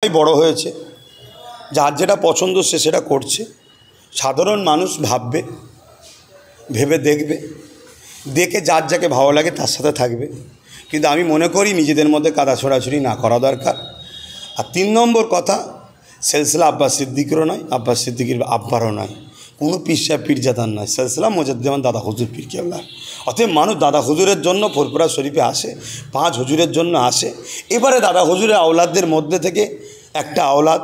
বড় হয়েছে, যার যেটা পছন্দ সে সেটা করছে। সাধারণ মানুষ ভাববে, ভেবে দেখবে, দেখে যার যাকে ভালো লাগে তার সাথে থাকবে। কিন্তু আমি মনে করি নিজেদের মধ্যে কাদা ছোড়াছুড়ি না করা দরকার। আর ৩ নম্বর কথা, সিলসিলা আব্বাস সিদ্দিকেরও নয়, আব্বাস সিদ্দিকের আব্বারও নয়, কোনো পীর সাহেব পীরজাদার নয়, সিলসিলা মোজাদ্দেমান দাদা হুজুর পীর কেবলার। অতএব মানুষ দাদা হুজুরের জন্য ফুরফুরা শরীফে আসে, 5 হুজুরের জন্য আসে। এবারে দাদা হুজুরের আওলাদদের মধ্যে থেকে একটা আওলাদ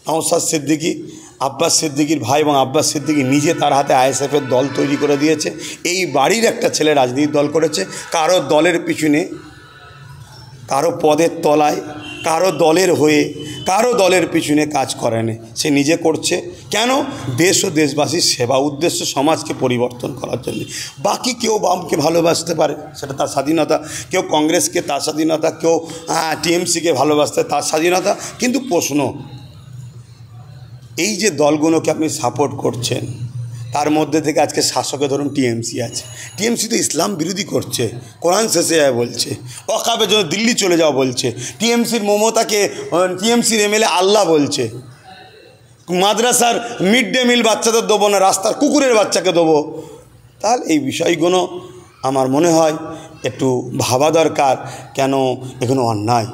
নওশাদ সিদ্দিকী, আব্বাস সিদ্দিকীর ভাই, এবং আব্বাস সিদ্দিকী নিজে তার হাতে আইএসএফের দল তৈরি করে দিয়েছে। এই বাড়ির একটা ছেলে রাজনীতির দল করেছে। কারো দলের পিছনে, কারো পদের তলায়, কারো দলের হয়ে, কারো দলের পিছনে কাজ করেনি, সে নিজে করছে। কেন? দেশ ও দেশবাসীর সেবা উদ্দেশ্য, সমাজকে পরিবর্তন করার জন্য। বাকি কেউ বামকে ভালোবাসতে পারে, সেটা তার স্বাধীনতা, কেউ কংগ্রেসকে তার স্বাধীনতা, কেউ টিএমসিকে ভালোবাসতে তার স্বাধীনতা। কিন্তু প্রশ্ন, এই যে দলগুলোকে আপনি সাপোর্ট করছেন, তার মধ্যে থেকে আজকে শাসকে ধরুন টিএমসি আছে। টিএমসি তো ইসলাম বিরোধী করছে, কোরআন শেষে যায় বলছে, ওয়াকাফের জন্য দিল্লি চলে যাও বলছে। টিএমসির মমতাকে, টিএমসির এমএলএ আল্লাহ বলছে। মাদ্রাসার মিড ডে মিল বাচ্চাদের দেবো না, রাস্তার কুকুরের বাচ্চাকে দেবো। তাহলে এই বিষয়গুলো আমার মনে হয় একটু ভাবা দরকার। কেন? এগুলো অন্যায়।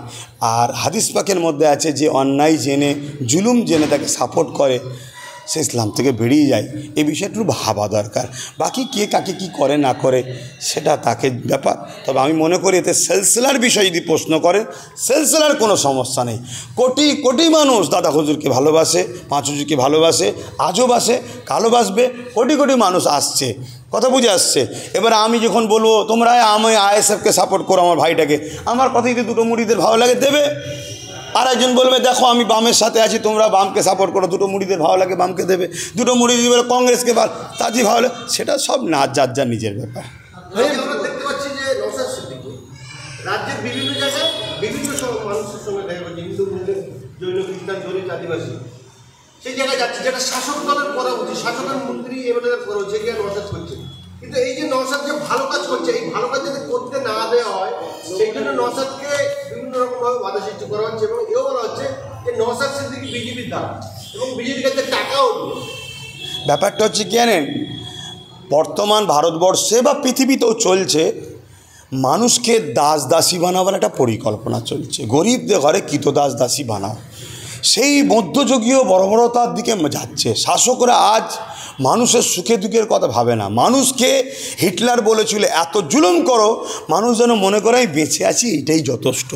আর হাদিস পাকের মধ্যে আছে যে অন্যায় জেনে, জুলুম জেনে তাকে সাপোর্ট করে, সে ইসলাম থেকে বেরিয়ে যায়। এই বিষয়টা একটু ভাবা দরকার। বাকি কে কাকে কি করে না করে সেটা তাকে ব্যাপার। তবে আমি মনে করি এতে সিলসিলার বিষয় যদি প্রশ্ন করে, সিলসিলার কোনো সমস্যা নেই। কোটি কোটি মানুষ দাদা হুজুরকে ভালোবাসে, 5 হুজুরকে ভালোবাসে, আজও বাসে, কালো বাসবে। কোটি কোটি মানুষ আসছে, কথা বুঝে আসছে। এবার আমি যখন বলবো তোমরা আমি আইএসএফকে সাপোর্ট করো আমার ভাইটাকে, আমার কথা যদি দুটো মুড়িদের ভালো লাগে দেবে। আর একজন বলবে দেখো আমি বামের সাথে আছি, তোমরা বামকে সাপোর্ট করো, দুটো মুড়িদের ভালো লাগে বামকে দেবে। দুটো মুড়ি দিবে কংগ্রেসকে তাজি ভালো লাগে, সেটা সব না, যার যার নিজের ব্যাপার। আমরা দেখতে পাচ্ছি যে নওশাদ সিদ্দিকী রাজ্যের বিভিন্ন জায়গায় বিভিন্ন মানুষের সঙ্গে দেখা যাচ্ছে, হিন্দু, মুসলিম, জৈন, খ্রিস্টান, দলিত, আদিবাসী, সেই জায়গায় যাচ্ছে যেটা শাসক দলের করা উচিত। শাসকের মন্ত্রী এমএলএ করা উচিত, সেটা নওশাদ করছে। কিন্তু এই যে নওশাদ যে ভালো কাজ করছে, এই ভালো কাজ যদি করতে না দেওয়া হয়, সেই জন্য নওশাদকে বিভিন্ন রকমভাবে বাধা সৃষ্টি করা হচ্ছে। এবং এও বলা হচ্ছে যে নওশাদ সিদ্দিকী বিজেপির দ্বারা, এবং বিজেপির কাছে টাকাও নেই। ব্যাপারটা হচ্ছে কি জানেন, বর্তমান ভারতবর্ষে বা পৃথিবীতেও চলছে, মানুষকে দাস দাসী বানাবার একটা পরিকল্পনা চলছে। গরিবদের ঘরে কৃতদাস দাসী বানাও, সেই মধ্যযুগীয় বর্বরতার দিকে যাচ্ছে। শাসকরা আজ মানুষের সুখে দুঃখের কথা ভাবে না। মানুষকে হিটলার বলেছিল এত জুলুম করো, মানুষ যেন মনে করে আমি বেঁচে আছি, এটাই যথেষ্ট।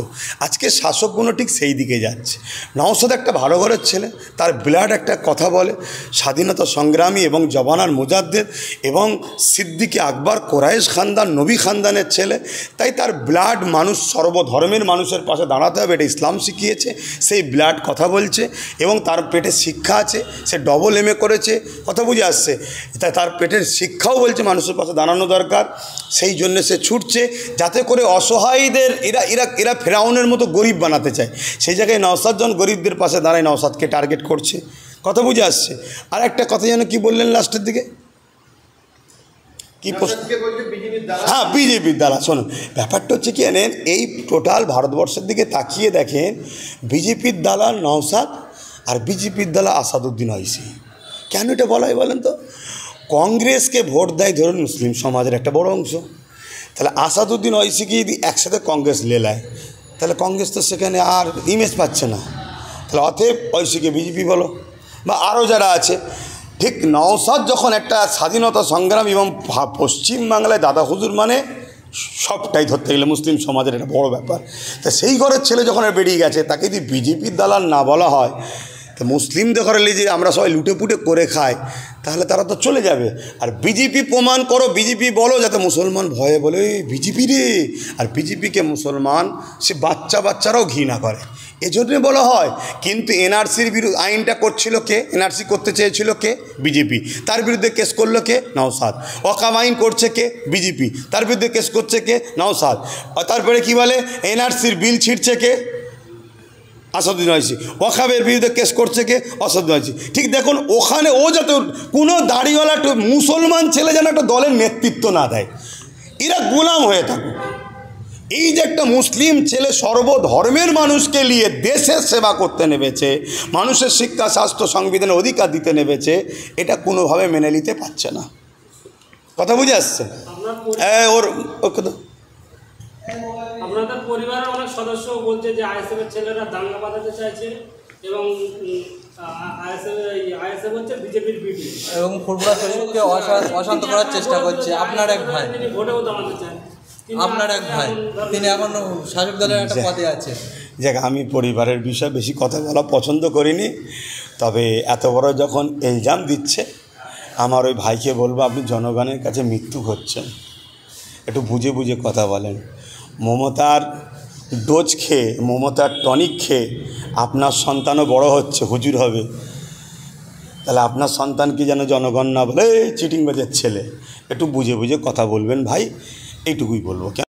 আজকে শাসকগুলো ঠিক সেই দিকে যাচ্ছে। নওশাদ একটা ভালো ঘরের ছেলে, তার ব্লাড একটা কথা বলে, স্বাধীনতা সংগ্রামী এবং জবানার মুজাদ্দেদ, এবং সিদ্দিকী আকবর কোরাইশ খানদান, নবী খানদানের ছেলে। তাই তার ব্লাড, মানুষ সর্বধর্মের মানুষের পাশে দাঁড়াতে হবে, এটা ইসলাম শিখিয়েছে। সেই ব্লাড কথা বলছে, এবং তার পেটে শিক্ষা আছে, সে ডবল এমএ করেছে, কথা বুঝে আসছে। তাই তার পেটের শিক্ষাও বলছে মানুষের পাশে দাঁড়ানো দরকার। সেই জন্য সে ছুটছে, যাতে করে অসহায়দের এরা ফেরাউনের মতো গরিব বানাতে চায়। সেই জায়গায় নওশাদ যখন গরিবদের পাশে দাঁড়ায়, নওশাদকে টার্গেট করছে, কথা বুঝে আসছে। আর একটা কথা যেন কি বললেন লাস্টের দিকে, কি প্রশ্ন? হ্যাঁ, বিজেপির দ্বারা। শোনুন, ব্যাপারটা হচ্ছে কি জানেন, এই টোটাল ভারতবর্ষের দিকে তাকিয়ে দেখেন, বিজেপির দালাল নওশাদ আর বিজেপির দালাল আসাদুদ্দিন ওয়াইসি। কেন এটা বলা হয় বলেন তো? কংগ্রেসকে ভোট দেয় ধরুন মুসলিম সমাজের একটা বড় অংশ, তাহলে আসাদুদ্দিন ওয়াইসিকে যদি একসাথে কংগ্রেস লেলায়, তাহলে কংগ্রেস তো সেখানে আর ইমেজ পাচ্ছে না। তাহলে অতএব ওয়াইসিকে বিজেপি বলো, বা আরও যারা আছে। ঠিক নওশাদ যখন একটা স্বাধীনতা সংগ্রাম, এবং পশ্চিমবাংলায় দাদা হুজুর মানে সবটাই ধরতে গেলে মুসলিম সমাজের একটা বড় ব্যাপার। তা সেই ঘরের ছেলে যখন বেরিয়ে গেছে, তাকে যদি বিজেপির দালাল না বলা হয়, তো মুসলিমদের ঘরে যে আমরা সবাই লুটেপুটে করে খাই, তাহলে তারা তো চলে যাবে। আর বিজেপি প্রমাণ করো, বিজেপি বলো, যাতে মুসলমান ভয়ে বলে বিজেপি রে। আর বিজেপিকে মুসলমান সে বাচ্চারাও ঘৃণা করে, এজন্য বলা হয়। কিন্তু এনআরসির বিরুদ্ধে আইনটা করছিল কে? এনআরসি করতে চেয়েছিল কে? বিজেপি। তার বিরুদ্ধে কেস করলো কে? নওশাদ। ওয়াকাফ আইন করছে কে? বিজেপি। তার বিরুদ্ধে কেস করছে কে? নওশাদ। তারপরে কি বলে, এনআরসির বিল ছিঁড়ছে কে? আসাদুদ্দিন ওয়াইসি। ওয়াকাফের বিরুদ্ধে কেস করছে কে? আসাদুদ্দিন ওয়াইসি। ঠিক দেখুন, ওখানে ও যাতে কোনো দাড়িওয়ালা মুসলমান ছেলে যেন একটা দলের নেতৃত্ব না দেয়, এরা গোলাম হয়ে থাকুক। এই যে একটা মুসলিম ছেলে সর্বধর্মের মানুষকে নিয়ে দেশের সেবা করতে নেমেছে, মানুষের শিক্ষা স্বাস্থ্য সংবিধানের অধিকার দিতে নেমেছে, এটা কোনোভাবে মেনে নিতে পারছে না। কথা বুঝে আসছে? আপনাদের পরিবারের অনেক সদস্য বলছে যে আইএসএফের ছেলেরা দাঙ্গা বাঁধাতে চাইছে এবং আইএসএফ হচ্ছে বিজেপির বিডি এবং ফুটবল শরীফকে অশান্ত করার চেষ্টা করছে। আপনার এক ভাই, তিনি ভোটেও দাঁড়াতে চান, আপনার এক ভাই, তিনি এখন শাসক দলের একটা পদে আছে। যাক, আমি পরিবারের বিষয়ে বেশি কথা বলা পছন্দ করিনি, তবে এত বড় যখন ইলজাম দিচ্ছে, আমার ওই ভাইকে বলবো আপনি জনগণের কাছে মৃত্যু হচ্ছেন, একটু বুঝে বুঝে কথা বলেন। মমতার ডোজ খেয়ে, মমতার টনিক খেয়ে আপনার সন্তানও বড় হচ্ছে, হুজুর হবে, তাহলে আপনার সন্তান কি যেন জনগণ না বলে চিটিংবাজের ছেলে। একটু বুঝে বুঝে কথা বলবেন ভাই, এইটুকুই বলবো।